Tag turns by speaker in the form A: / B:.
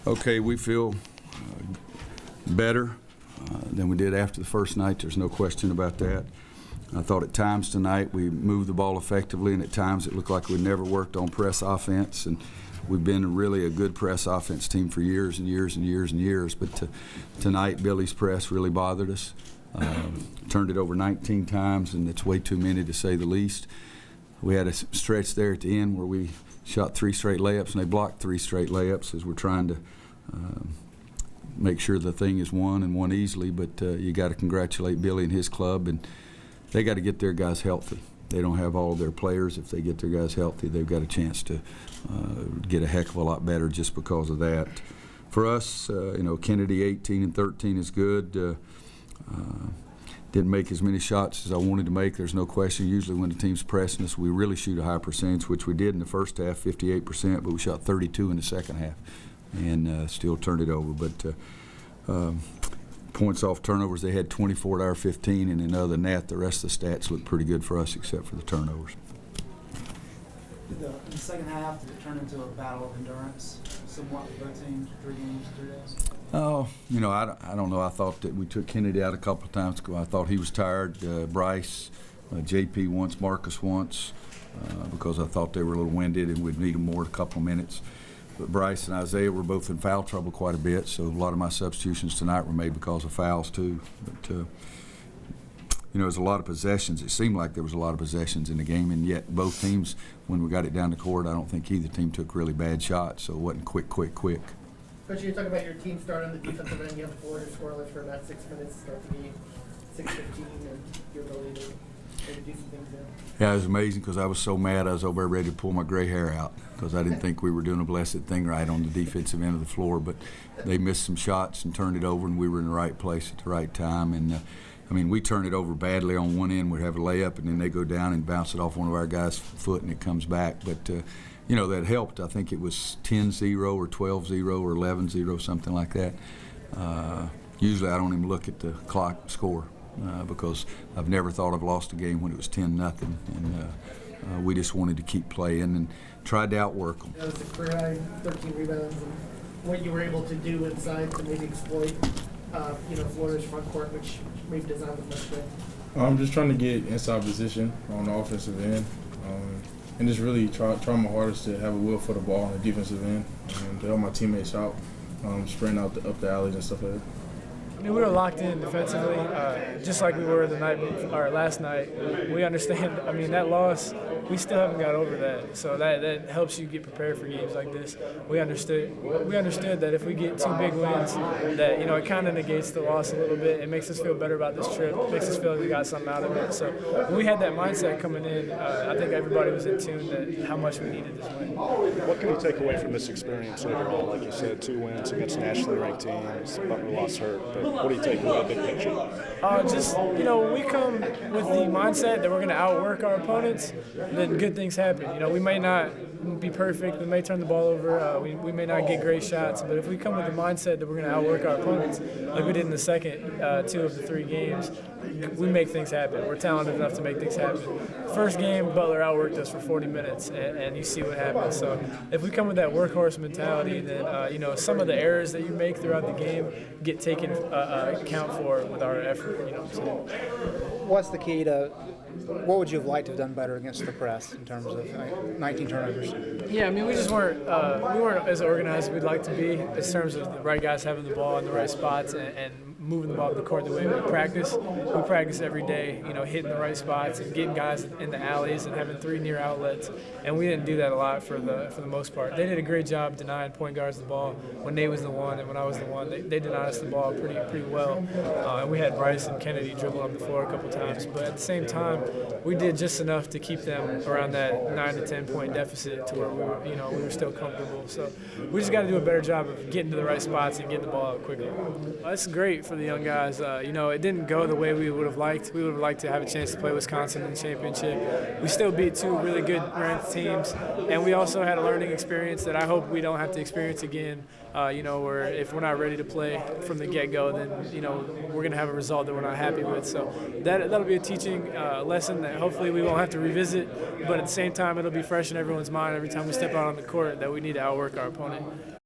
A: Okay, we feel better than we did after the first night. There's no question about that. I thought at times tonight we moved the ball effectively, and at times it looked like we never worked on press offense. And we've been really a good press offense team for years and years and years and years. But tonight, Billy's press really bothered us. Turned it over 19 times, and it's way too many to say the least. We had a stretch there at the end where we shot 3 straight layups, and they blocked 3 straight layups as we're trying to make sure the thing is won and won easily. But you got to congratulate Billy and his club, and they got to get their guys healthy. They don't have all of their players. If they get their guys healthy, they've got a chance to get a heck of a lot better just because of that. For us, Kennedy 18 and 13 is good. Didn't make as many shots as I wanted to make. There's no question. Usually when the team's pressing us, we really shoot a high percentage, which we did in the first half, 58%, but we shot 32 in the second half and still turned it over. But points off turnovers, they had 24 to our 15, and then other than that, the rest of the stats look pretty good for us except for the turnovers.
B: In the second half, did it turn into a battle of endurance somewhat for both teams, 3 games, 3 days?
A: Oh, I don't know. I thought that we took Kennedy out a couple of times. I thought he was tired. Bryce, JP once, Marcus once, because I thought they were a little winded and we'd need them more a couple of minutes. But Bryce and Isaiah were both in foul trouble quite a bit, so a lot of my substitutions tonight were made because of fouls too. But there was a lot of possessions. It seemed like there was a lot of possessions in the game, and yet both teams, when we got it down the court, I don't think either team took really bad shots, so it wasn't quick.
C: Coach, you're talking about your team start on the defensive end. You have 4 scoreless for about 6 minutes, start the game 6:15, and your ability to maybe do some things there.
A: Yeah, it was amazing because I was so mad I was over there ready to pull my gray hair out because I didn't think we were doing a blessed thing right on the defensive end of the floor. But they missed some shots and turned it over, and we were in the right place at the right time. And we turn it over badly on one end. We'd have a layup, and then they go down and bounce it off one of our guys' foot, and it comes back. But that helped. I think it was 10-0 or 12-0 or 11-0, something like that. Usually I don't even look at the clock score because I've never thought I've lost a game when it was 10-0. And we just wanted to keep playing and tried to outwork them.
C: That was a career high, 13 rebounds, and what you were able to do inside to maybe exploit Florida's front court, which maybe does not have much better.
D: I'm just trying to get inside position on the offensive end. And just really try my hardest to have a will for the ball on the defensive end and to help my teammates out, sprinting up the alleys and stuff like that.
E: We were locked in defensively, just like we were last night. We understand. That loss, we still haven't got over that. So that helps you get prepared for games like this. We understood that if we get 2 big wins, that it kind of negates the loss a little bit. It makes us feel better about this trip. It makes us feel like we got something out of it. So when we had that mindset coming in, I think everybody was in tune that how much we needed this win.
F: What can you take away from this experience overall? Like you said, 2 wins against nationally ranked teams. Butler lost hurt, but what do you take away, big picture?
E: When we come with the mindset that we're going to outwork our opponents, then good things happen. We may not be perfect. We may turn the ball over. We may not get great shots. But if we come with the mindset that we're going to outwork our opponents, like we did in the second 2 of the 3 games, we make things happen. We're talented enough to make things happen. First game, Butler outworked us for 40 minutes, and you see what happens. So if we come with that workhorse mentality, then some of the errors that you make throughout the game get taken account for with our effort.
B: What's the key to what would you have liked to have done better against the press in terms of 19 turnovers?
E: Yeah, we just weren't as organized as we'd like to be in terms of the right guys having the ball in the right spots and moving the ball to the court the way we practice. We practice every day, hitting the right spots and getting guys in the alleys and having 3 near outlets. And we didn't do that a lot for the most part. They did a great job denying point guards the ball when Nate was the one and when I was the one. They denied us the ball pretty well. And we had Bryce and Kennedy dribble up the floor a couple times. But at the same time, we did just enough to keep them around that 9 to 10 point deficit to where we were still comfortable. So we just got to do a better job of getting to the right spots and getting the ball out quickly. It's great for the young guys. It didn't go the way we would have liked. We would have liked to have a chance to play Wisconsin in the championship. We still beat 2 really good ranked teams, and we also had a learning experience that I hope we don't have to experience again. Where if we're not ready to play from the get-go, then we're going to have a result that we're not happy with. So that'll be a teaching lesson that hopefully we won't have to revisit. But at the same time, it'll be fresh in everyone's mind every time we step out on the court that we need to outwork our opponent.